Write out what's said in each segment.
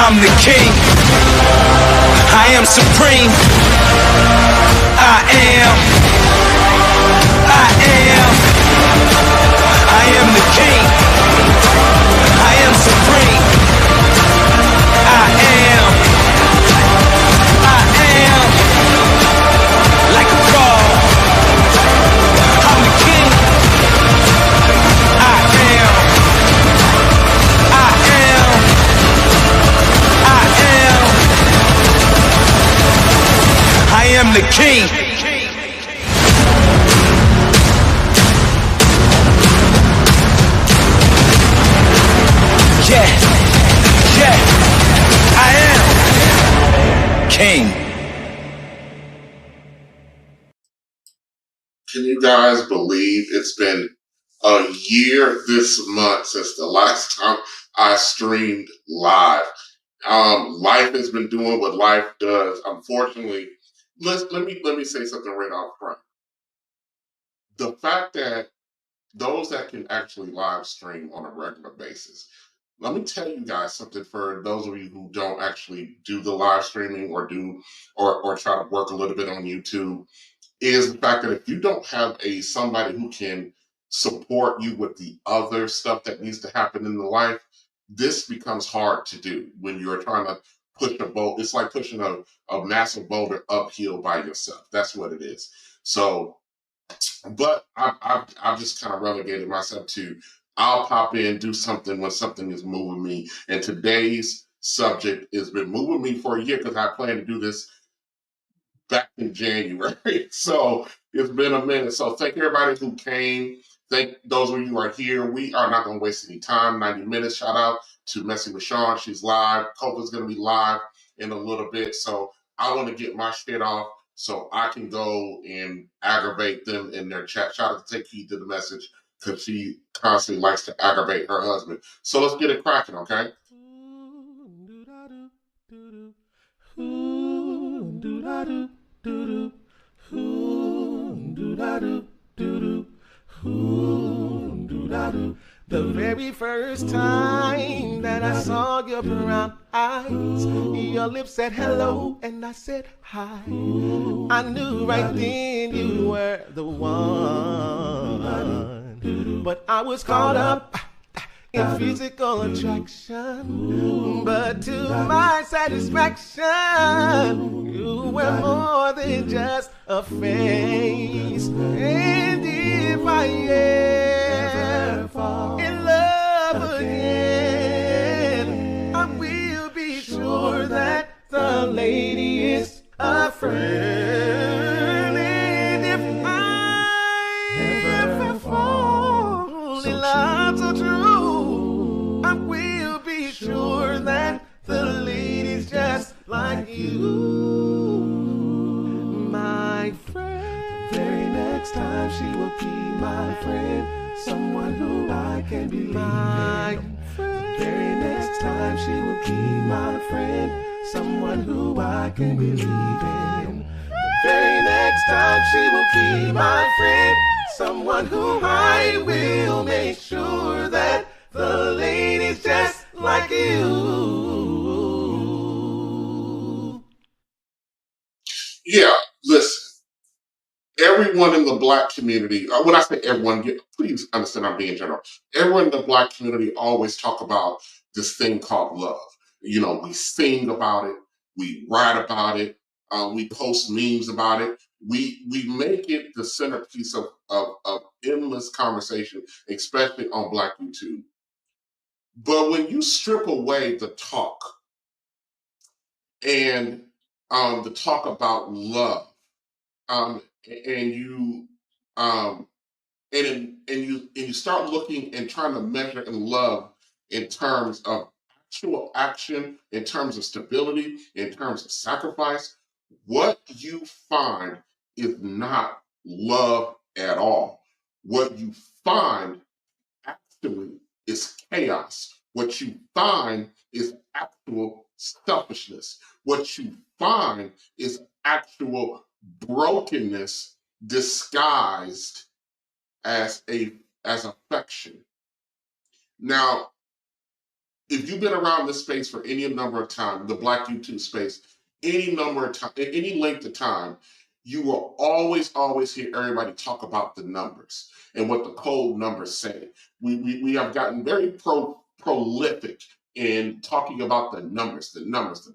I'm the king. I am supreme. I am. I am. I am the king. I am supreme. I am. I am. Like a god. I'm the king. I am. I am. I am. I am the king. Yeah, yeah, I am king. Can you guys believe it's been a year this month since the last time I streamed live? Life has been doing what life does. Unfortunately, let me say something right out front. The fact that those that can actually live stream on a regular basis. Let me tell you guys something for those of you who don't actually do the live streaming or do or try to work a little bit on YouTube, is the fact that if you don't have somebody who can support you with the other stuff that needs to happen in the life, this becomes hard to do when you're trying to push a boat. It's like pushing a massive boulder uphill by yourself. That's what it is. So, but I've just kind of relegated myself to, I'll pop in, do something when something is moving me. And today's subject has been moving me for a year because I plan to do this back in January. So it's been a minute. So thank everybody who came. Thank those of you who are here. We are not going to waste any time. 90 minutes. Shout out to Messy with Sean. She's live. Copa's going to be live in a little bit. So I want to get my shit off so I can go and aggravate them in their chat. Shout out to Take Heed to the Message because she constantly likes to aggravate her husband. So let's get it cracking, okay? The very first time that I saw your brown eyes, your lips said hello and I said hi. I knew right then you were the one, but I was caught up in physical attraction. But to my satisfaction, you were more than just a face. And if I ever fall in love again, I will be sure that the lady is a friend. And if I ever fall in love so true, I will be sure that the lady's just like you, my friend. The very next time she will be my friend, someone who I can believe in. The very next time she will be my friend, someone who I can believe in. The very next time she will be my friend, someone who I will make sure that the lady's just like you. Yeah, listen. Everyone in the Black community, when I say everyone, please understand I'm being general. Everyone in the Black community always talk about this thing called love. You know, we sing about it, we write about it, we post memes about it. We make it the centerpiece of endless conversation, especially on Black YouTube. But when you strip away the talk and the talk about love, and you and you start looking and trying to measure in love in terms of actual action, in terms of stability, in terms of sacrifice, what you find is not love at all. What you find actually is chaos. What you find is actual selfishness. What you find is actual brokenness disguised as affection. Now, if you've been around this space for any number of time, the Black YouTube space, any number of time, any length of time, you will always hear everybody talk about the numbers and what the cold numbers say. We have gotten very prolific in talking about the numbers, the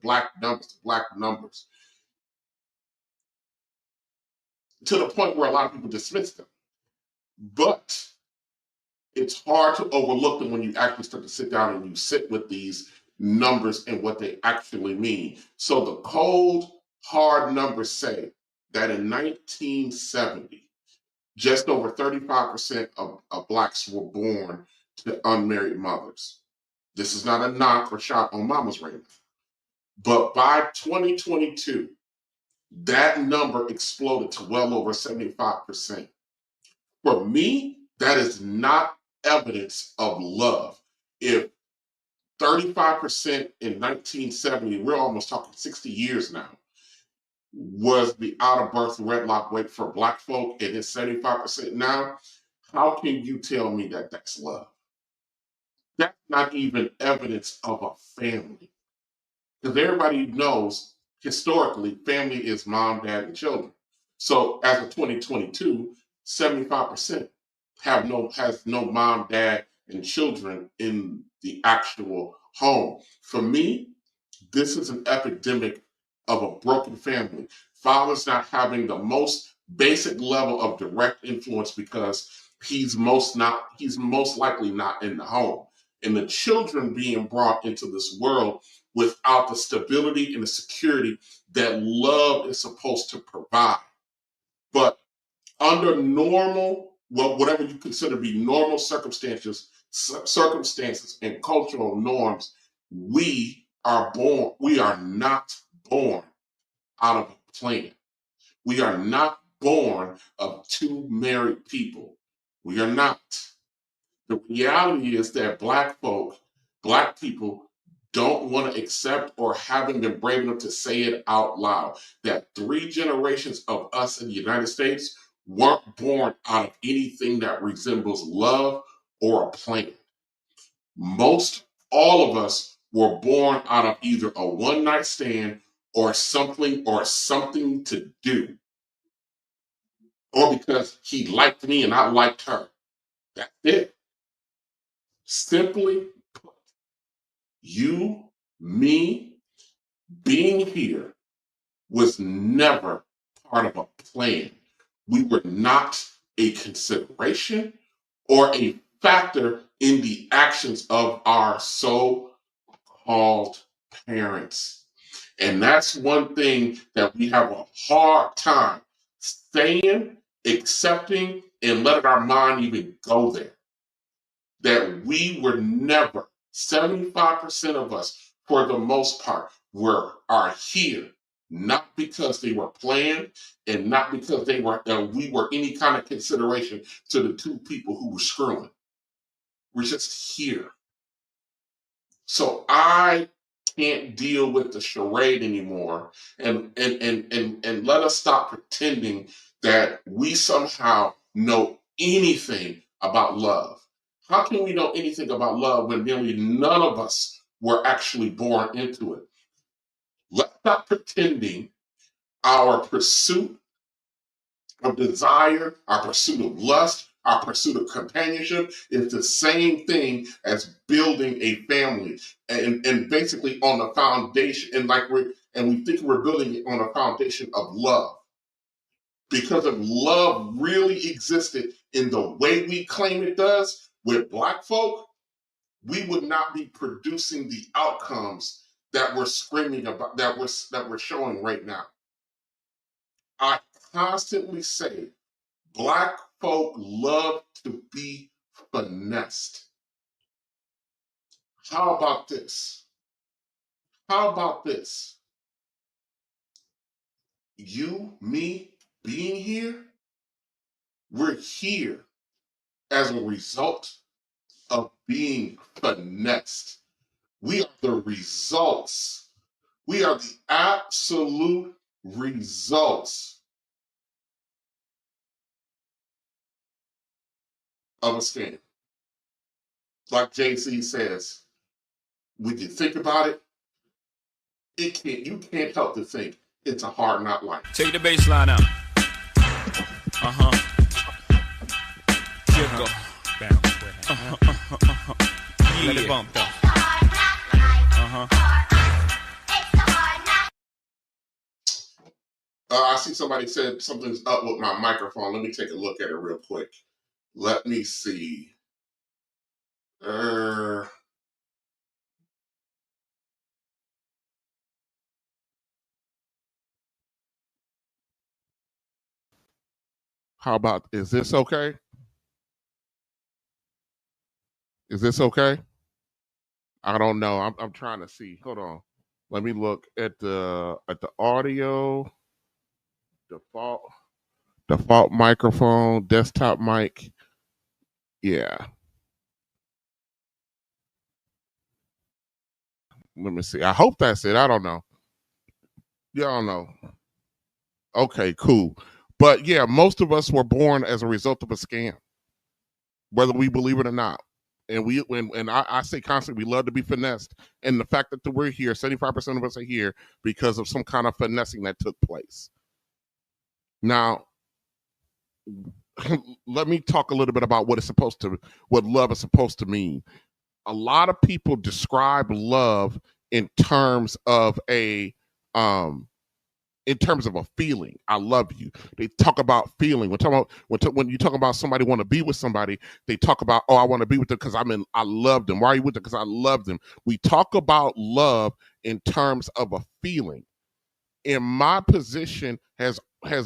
black numbers, the black numbers, to the point where a lot of people dismiss them. But it's hard to overlook them when you actually start to sit down and you sit with these numbers and what they actually mean. So the cold, hard numbers say that in 1970, just over 35% of Blacks were born to unmarried mothers. This is not a knock or shot on mamas right now. But by 2022, that number exploded to well over 75%. For me, that is not evidence of love. If 35% in 1970, we're almost talking 60 years now, was the out of birth wedlock rate for Black folk, and it's 75% now, how can you tell me that that's love? That's not even evidence of a family. Because everybody knows historically, family is mom, dad, and children. So as of 2022, 75% has no mom, dad, and children in the actual home. For me, this is an epidemic of a broken family. Father's not having the most basic level of direct influence because he's most likely not in the home. And the children being brought into this world without the stability and the security that love is supposed to provide. But under normal, well, whatever you consider to be normal circumstances and cultural norms, we are not born out of a plan. We are not born of two married people. We are not. The reality is that Black people don't want to accept or haven't been brave enough to say it out loud that 3 generations of us in the United States weren't born out of anything that resembles love or a plan. All of us were born out of either a one-night stand or something to do, or because he liked me and I liked her. That's it. Simply put, you, me, being here was never part of a plan. We were not a consideration or a factor in the actions of our so-called parents. And that's one thing that we have a hard time saying, accepting, and letting our mind even go there. That we were never, 75% of us, for the most part, are here, not because they were planned and not because we were any kind of consideration to the two people who were screwing. We're just here. So I can't deal with the charade anymore, and let us stop pretending that we somehow know anything about love. How can we know anything about love when nearly none of us were actually born into it? Let's stop pretending our pursuit of desire, our pursuit of lust, our pursuit of companionship is the same thing as building a family, and basically on the foundation, and we think we're building it on a foundation of love. Because if love really existed in the way we claim it does with Black folk, we would not be producing the outcomes that we're screaming about, that we're showing right now. I constantly say Black folk love to be finessed. How about this? How about this? You, me, being here, we're here as a result of being finessed. We are the results. We are the absolute results of a scam. Like Jay-Z says, when you think about it, you can't help to think it's a hard knock life. Take the bass line out. Jiggle. Let it bump though. I see somebody said something's up with my microphone. Let me take a look at it real quick. Let me see. How about, is this okay? Is this okay? I don't know. I'm trying to see. Hold on. Let me look at the audio. Default microphone, desktop mic. Yeah. Let me see. I hope that's it. I don't know. Yeah, I don't know. Okay, cool. But yeah, most of us were born as a result of a scam, whether we believe it or not. And I say constantly, we love to be finessed. And the fact that we're here, 75% of us are here because of some kind of finessing that took place. Now, let me talk a little bit about what love is supposed to mean. A lot of people describe love in terms of a feeling. I love you. They talk about feeling. When you talk about somebody want to be with somebody, they talk about, oh, I want to be with them because I love them. Why are you with them? Because I love them. We talk about love in terms of a feeling. In my position has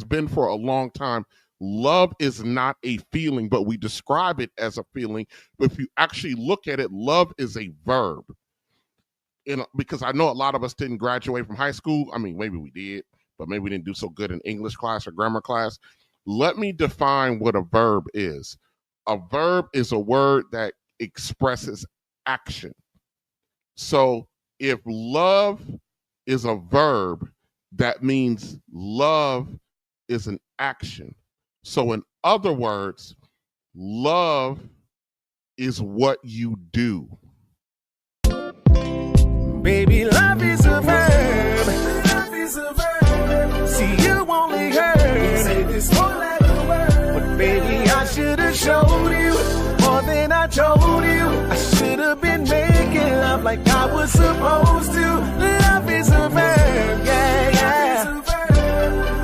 been for a long time, love is not a feeling, but we describe it as a feeling. But if you actually look at it, love is a verb. Because I know a lot of us didn't graduate from high school. I mean, maybe we did, but maybe we didn't do so good in English class or grammar class. Let me define what a verb is. A verb is a word that expresses action. So if love is a verb, that means love is an action. So in other words, love is what you do. Baby, love is a verb. Love is a verb. See, you only heard say this more like a word. But baby, I should have showed you more than I told you. I should have been making love like I was supposed to. Love is a verb, yeah, yeah.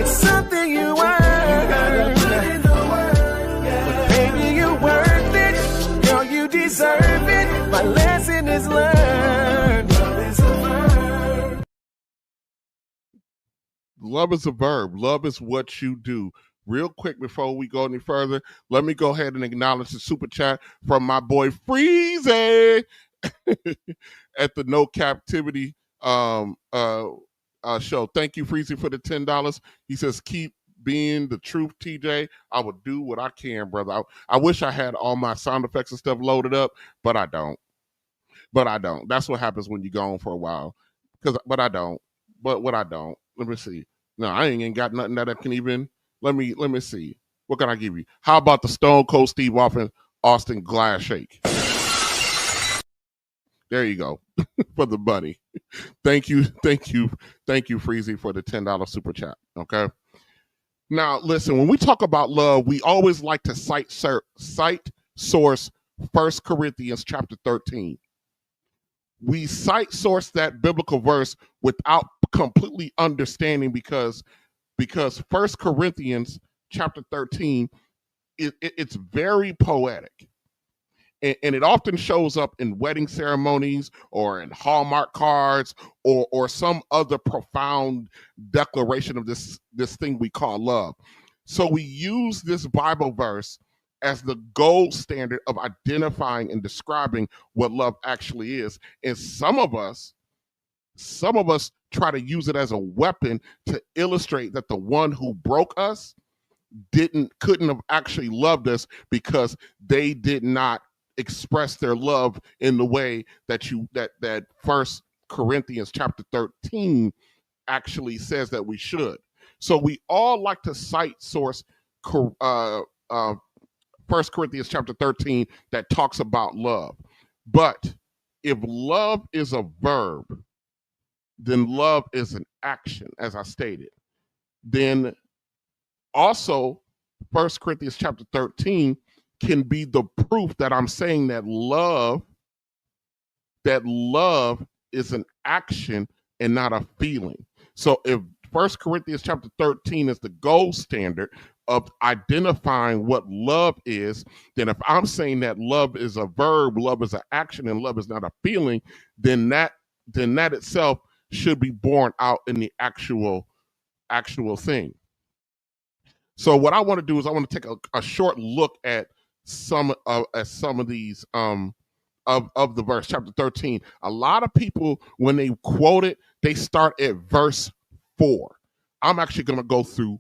It's something you earn. But baby, you're worth it. Girl, you deserve it. My lesson is learned. Love is a verb. Love is what you do. Real quick before we go any further, let me go ahead and acknowledge the super chat from my boy Freezy at the No Captivity show. Thank you, Freezy, for the $10. He says, keep being the truth, TJ. I will do what I can, brother. I wish I had all my sound effects and stuff loaded up, but I don't. That's what happens when you go on for a while. But I don't. Let me see. No, I ain't got nothing that I can even. Let me see. What can I give you? How about the Stone Cold Steve Austin glass shake? There you go. For the buddy. Thank you, Freezy, for the $10 super chat. Okay. Now, listen, when we talk about love, we always like to cite source 1 Corinthians chapter 13. We cite source that biblical verse without completely understanding because 1 Corinthians chapter 13, it's very poetic. And it often shows up in wedding ceremonies or in Hallmark cards or some other profound declaration of this thing we call love. So we use this Bible verse as the gold standard of identifying and describing what love actually is. And some of us try to use it as a weapon to illustrate that the one who broke us couldn't have actually loved us because they did not express their love in the way that 1 Corinthians chapter 13 actually says that we should. So we all like to cite source 1 Corinthians chapter 13 that talks about love. But if love is a verb, then love is an action, as I stated. Then also, 1 Corinthians chapter 13 can be the proof that I'm saying that love is an action and not a feeling. So if 1 Corinthians chapter 13 is the gold standard of identifying what love is, then if I'm saying that love is a verb, love is an action, and love is not a feeling, then that itself should be borne out in the actual thing. So what I want to do is I want to take a short look at some of these of the verse, chapter 13. A lot of people, when they quote it, they start at verse 4. I'm actually going to go through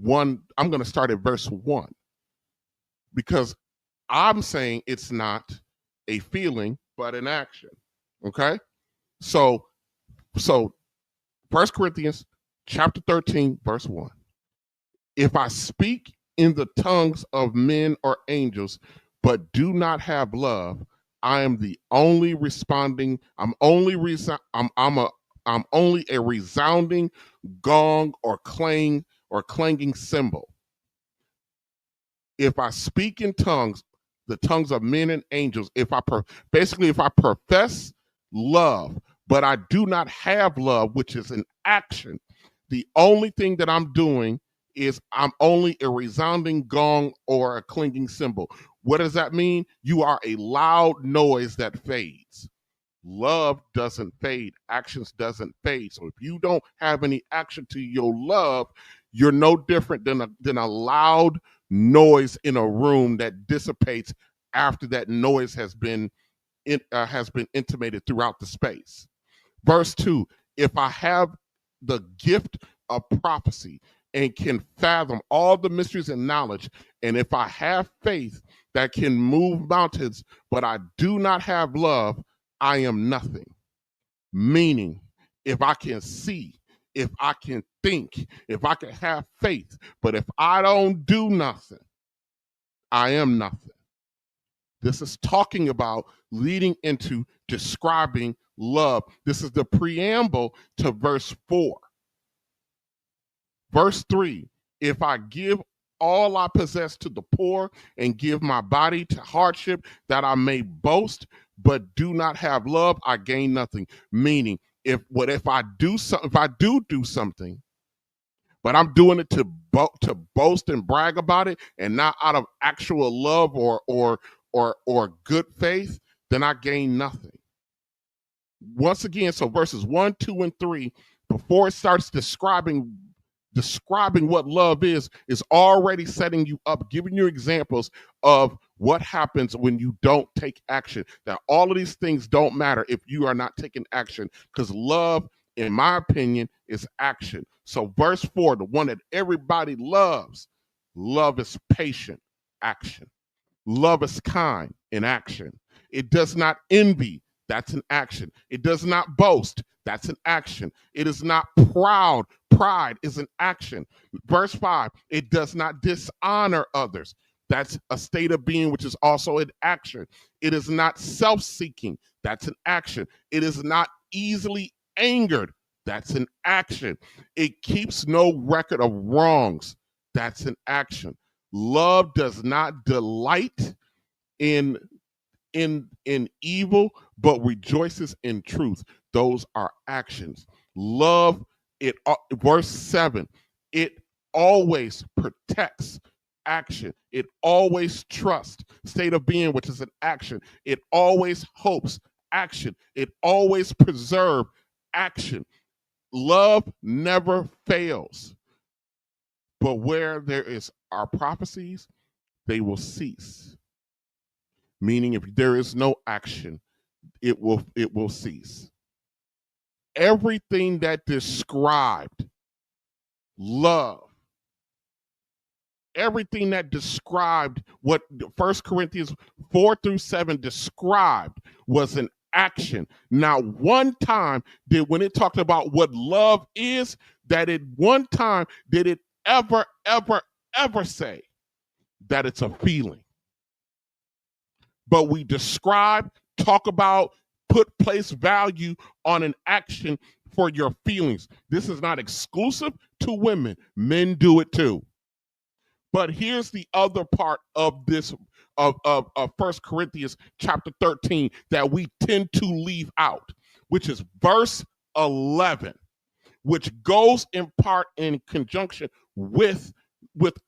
I'm going to start at verse 1 because I'm saying it's not a feeling, but an action. Okay? So 1 Corinthians chapter 13, verse 1. If I speak in the tongues of men or angels, but do not have love, I am the only responding. I'm only a resounding gong or clanging cymbal. If I speak in tongues, the tongues of men and angels, if I profess love, but I do not have love, which is an action, the only thing that I'm doing is I'm only a resounding gong or a clanging cymbal. What does that mean? You are a loud noise that fades. Love doesn't fade. Actions doesn't fade. So if you don't have any action to your love, you're no different than a loud noise in a room that dissipates after that noise has been intimated throughout the space. Verse 2, if I have the gift of prophecy and can fathom all the mysteries and knowledge, and if I have faith that can move mountains, but I do not have love, I am nothing. Meaning, if I can see, if I can think, if I can have faith, but if I don't do nothing, I am nothing. This is talking about leading into describing love. This is the preamble to verse 4. Verse 3, if I give all I possess to the poor and give my body to hardship that I may boast, but do not have love, I gain nothing. Meaning, if I do something, but I'm doing it to boast and brag about it and not out of actual love or good faith, then I gain nothing. Once again, so verses 1, 2, and 3, before it starts describing what love is already setting you up, giving you examples of what happens when you don't take action. That all of these things don't matter if you are not taking action, because love, in my opinion, is action. So verse 4, the one that everybody loves, love is patient, action. Love is kind, in action. It does not envy, that's an action. It does not boast, that's an action. It is not proud, pride is an action. Verse 5, it does not dishonor others. That's a state of being, which is also an action. It is not self-seeking, that's an action. It is not easily angered, that's an action. It keeps no record of wrongs, that's an action. Love does not delight in evil, but rejoices in truth. Those are actions. Love, verse 7, it always protects, action. It always trusts, state of being, which is an action. It always hopes, action. It always preserves, action. Love never fails. But where there are prophecies, they will cease. Meaning, if there is no action, it will cease. Everything that described love, everything that described what 1 Corinthians 4-7 described was an action. Now, one time when it talked about what love is, that at one time did it ever say that it's a feeling. But we talk about place value on an action for your feelings. This is not exclusive to women. Men do it too. But here's the other part of this of 1 Corinthians chapter 13 that we tend to leave out, which is verse 11, which goes in part in conjunction with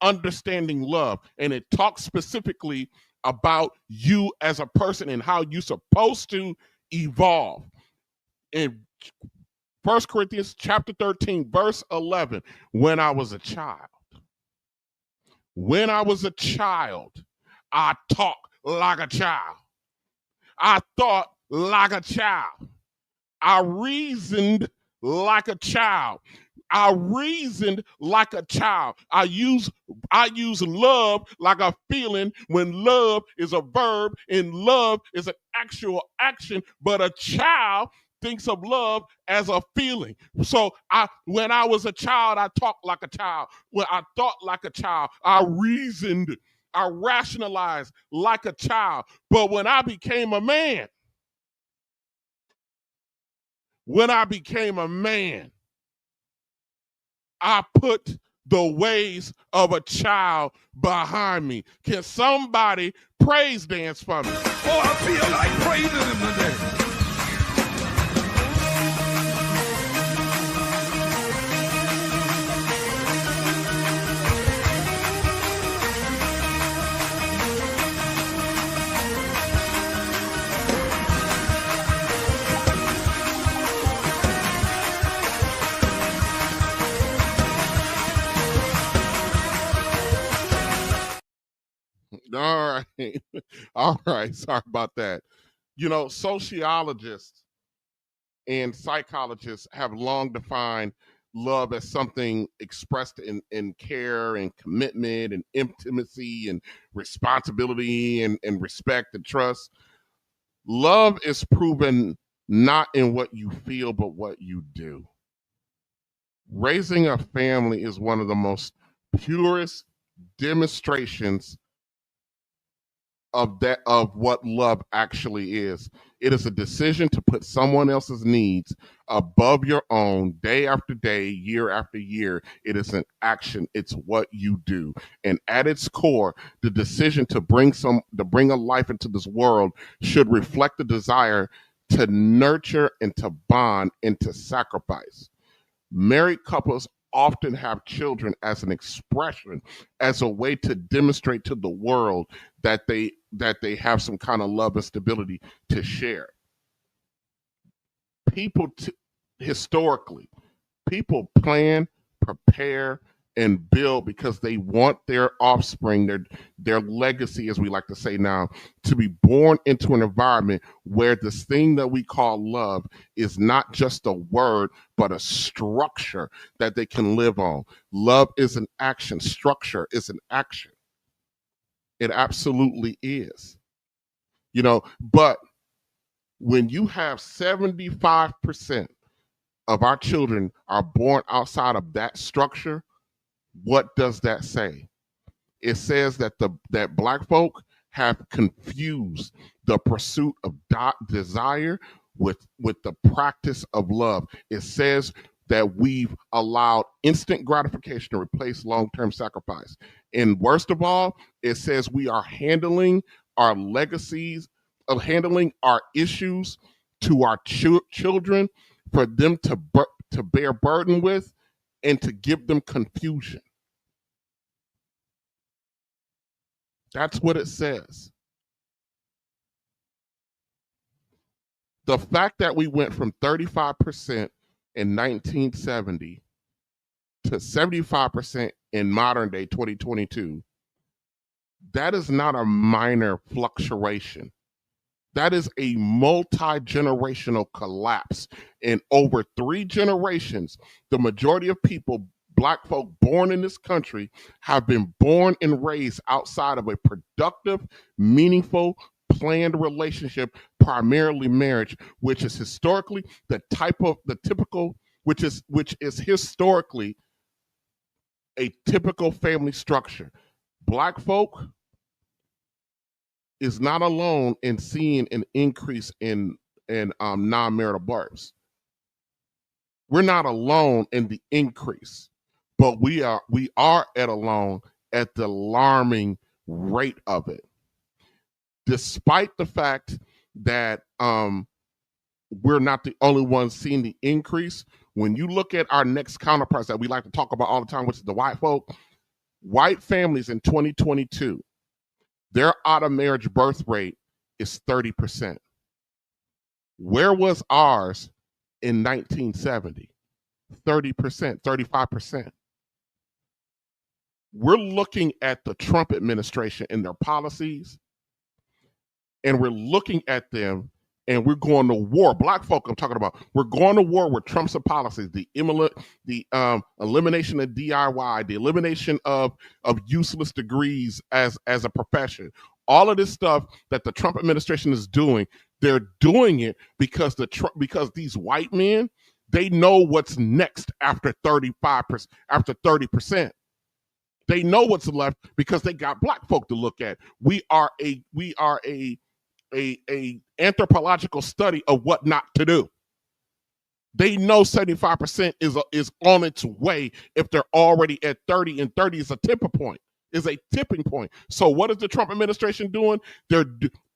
understanding love. And it talks specifically about you as a person and how you're supposed to evolve. In 1 Corinthians chapter 13, verse 11, when I was a child, I talked like a child. I thought like a child. I reasoned like a child. I reasoned like a child. I use love like a feeling when love is a verb and love is an actual action, but a child thinks of love as a feeling. So when I was a child, I talked like a child. When I thought like a child, I reasoned, I rationalized like a child. But when I became a man, I put the ways of a child behind me. Can somebody praise dance for me? Oh, I feel like praising him today. All right. Sorry about that. You know, sociologists and psychologists have long defined love as something expressed in care and commitment and intimacy and responsibility and respect and trust. Love is proven not in what you feel, but what you do. Raising a family is one of the most purest demonstrations of what love actually is. It is a decision to put someone else's needs above your own day after day, year after year. It is an action. It's what you do. And at its core, the decision to bring a life into this world should reflect the desire to nurture and to bond and to sacrifice. Married couples often have children as an expression, as a way to demonstrate to the world that they have some kind of love and stability to share. Historically, people plan, prepare, and build because they want their offspring, their legacy, as we like to say now, to be born into an environment where this thing that we call love is not just a word, but a structure that they can live on. Love is an action. Structure is an action. It absolutely is. You know, but when you have 75% of our children are born outside of that structure, what does that say? It says that that Black folk have confused the pursuit of desire with the practice of love. It says that we've allowed instant gratification to replace long-term sacrifice. And worst of all, it says we are handling our legacies, of handling our issues to our children for them to bear burden with and to give them confusion. That's what it says. The fact that we went from 35% in 1970 to 75% in modern day 2022, that is not a minor fluctuation. That is a multi-generational collapse. In over 3 generations, the majority of people, Black folk born in this country, have been born and raised outside of a productive, meaningful, planned relationship, primarily marriage, which is historically which is historically a typical family structure. Black folk is not alone in seeing an increase in non-marital births. We're not alone in the increase, but we are alone at the alarming rate of it. Despite the fact that we're not the only ones seeing the increase, when you look at our next counterparts that we like to talk about all the time, which is the white folk, white families in 2022, their out-of-marriage birth rate is 30%. Where was ours in 1970? 30%, 35%. We're looking at the Trump administration and their policies, and we're looking at them, and we're going to war. Black folk, I'm talking about, we're going to war with Trump's policies, the elimination of DIY, the elimination of useless degrees as a profession. All of this stuff that the Trump administration is doing, they're doing it because these white men, they know what's next after 35%, after 30%. They know what's left because they got black folk to look at. We are a anthropological study of what not to do. They know 75% is on its way if they're already at 30, and 30 is a tipping point. So what is the Trump administration doing?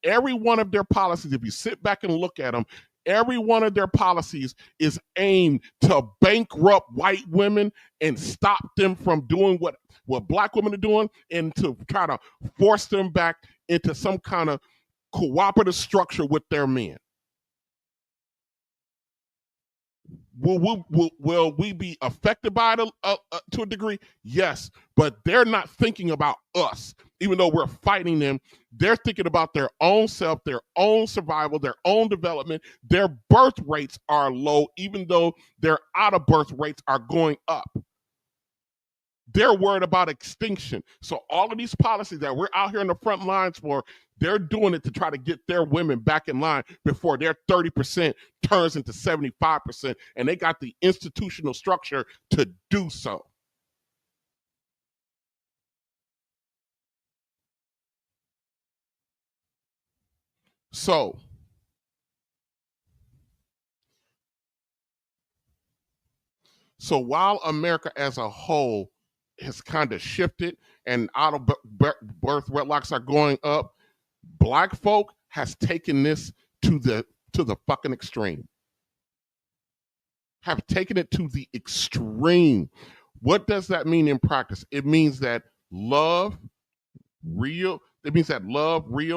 Every one of their policies, if you sit back and look at them, every one of their policies is aimed to bankrupt white women and stop them from doing what black women are doing, and to try to force them back into some kind of cooperative structure with their men. Will we be affected by it to a degree? Yes, but they're not thinking about us. Even though we're fighting them, they're thinking about their own self, their own survival, their own development. Their birth rates are low, even though their out-of-birth rates are going up. They're worried about extinction. So all of these policies that we're out here in the front lines for, they're doing it to try to get their women back in line before their 30% turns into 75%. And they got the institutional structure to do so. So while America as a whole has kind of shifted and out-of-birth wedlocks are going up, black folk has taken this to the fucking extreme. Have taken it to the extreme. What does that mean in practice? It means that real,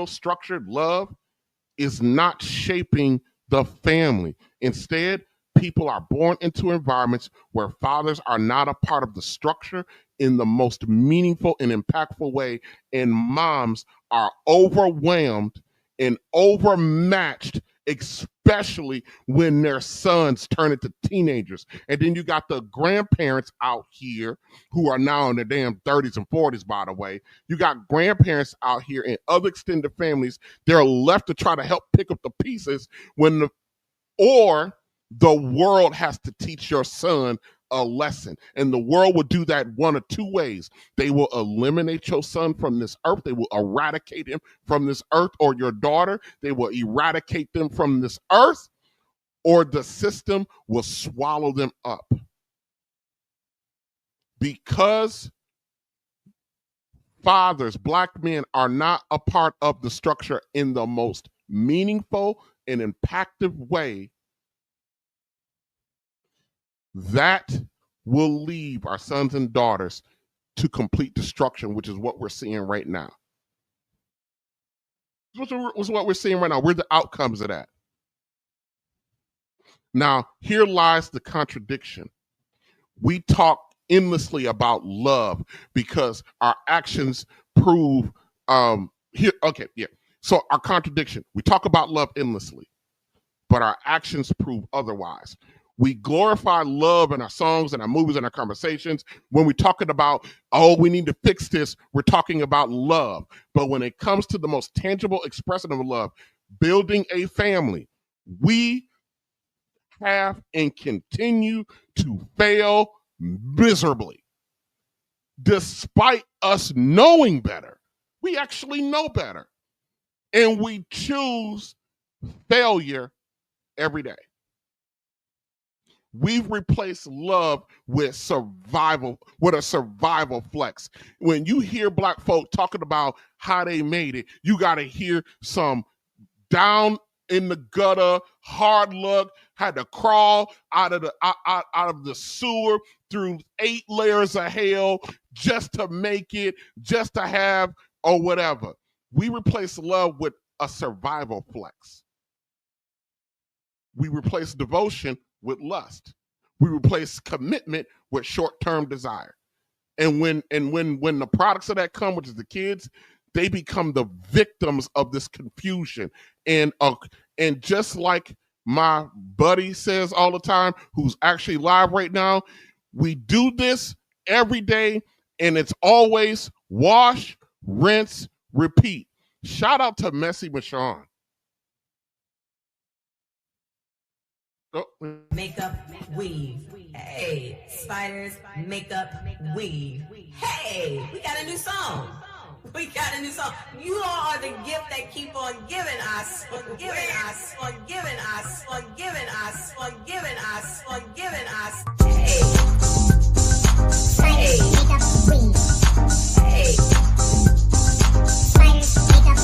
structured love is not shaping the family. Instead, people are born into environments where fathers are not a part of the structure in the most meaningful and impactful way, and moms are overwhelmed and overmatched, especially when their sons turn into teenagers. And then you got the grandparents out here who are now in their damn 30s and 40s, by the way. You got grandparents out here and other extended families. They're left to try to help pick up the pieces or the world has to teach your son a lesson. And the world will do that one of two ways. They will eliminate your son from this earth. They will eradicate him from this earth, or your daughter. They will eradicate them from this earth, or the system will swallow them up. Because fathers, black men, are not a part of the structure in the most meaningful and impactful way, that will leave our sons and daughters to complete destruction, which is what we're seeing right now. What's what we're seeing right now. We're the outcomes of that. Now, here lies the contradiction. We talk endlessly about love because our actions prove So our contradiction. We talk about love endlessly, but our actions prove otherwise. We glorify love in our songs and our movies and our conversations. When we're talking about, we need to fix this, we're talking about love. But when it comes to the most tangible expression of love, building a family, we have and continue to fail miserably. Despite us knowing better, we actually know better. And we choose failure every day. We've replaced love with survival, with a survival flex. When you hear Black folk talking about how they made it, you got to hear some down in the gutter, hard luck, had to crawl out of the sewer through 8 layers of hell just to make it, just to have, or whatever. We replace love with a survival flex. We replace devotion with lust. We replace commitment with short-term desire. And when the products of that come, which is the kids, they become the victims of this confusion. And just like my buddy says all the time, who's actually live right now, we do this every day, and it's always wash, rinse, repeat. Shout out to Messy Michonne. Oh. Makeup, weave. Hey, spiders, makeup, weave. Hey, we got a new song. We got a new song. You all are the gift that keep on giving us, on giving us, on giving us, on giving us, on giving us, on giving us. Hey. Hey. Makeup, weave. Hey. Spiders, makeup,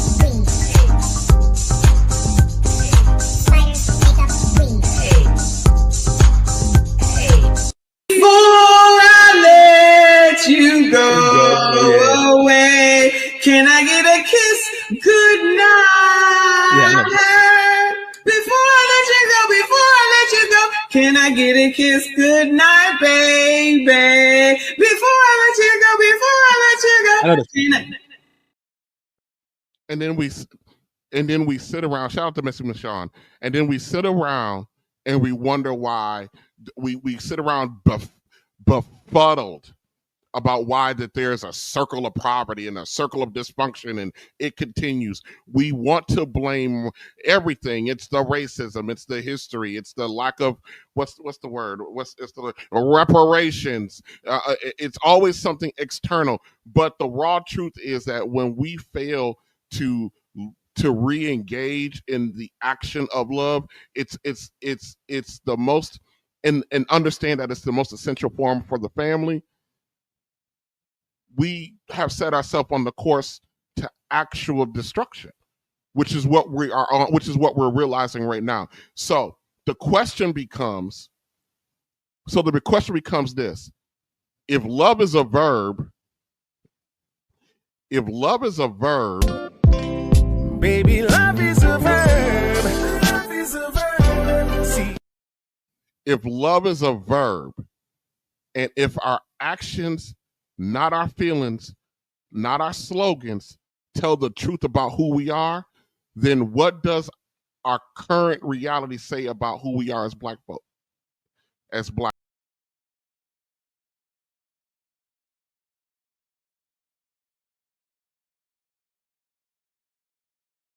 weave. You go away. Can I get a kiss? Good night. Before I let you go, can I get a kiss? Good night, baby. Before I let you go. And then we sit around. Shout out to Missy Michonne. And then we sit around and we wonder why we sit around befuddled about why that there's a circle of poverty and a circle of dysfunction, and it continues. We want to blame everything. It's the racism, it's the history, it's the lack of what's the word? It's the reparations. It's always something external. But the raw truth is that when we fail to re-engage in the action of love, it's the most, and understand that it's the most essential form for the family. We have set ourselves on the course to actual destruction, which is what we are on, which is what we're realizing right now. So the question becomes this: if love is a verb, baby, love is a verb. Love is a verb. See, if love is a verb, and if our actions, not our feelings, not our slogans, tell the truth about who we are, then what does our current reality say about who we are as Black folk? As Black